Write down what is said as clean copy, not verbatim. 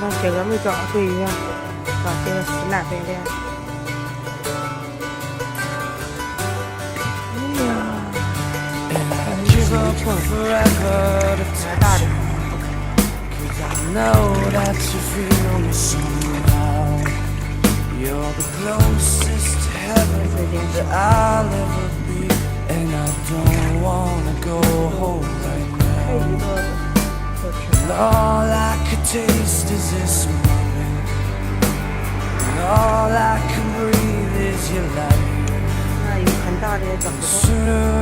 那这个没找对呀，把这个撕烂白了。哎呀，还是挺轻，蛮大的。know that you feel me somehow. You're the closest to heaven that I'll ever be, and I don't wanna go home right now. And all I could taste is this moment, and all I can breathe is your light. 那有很大的枣子。Sooner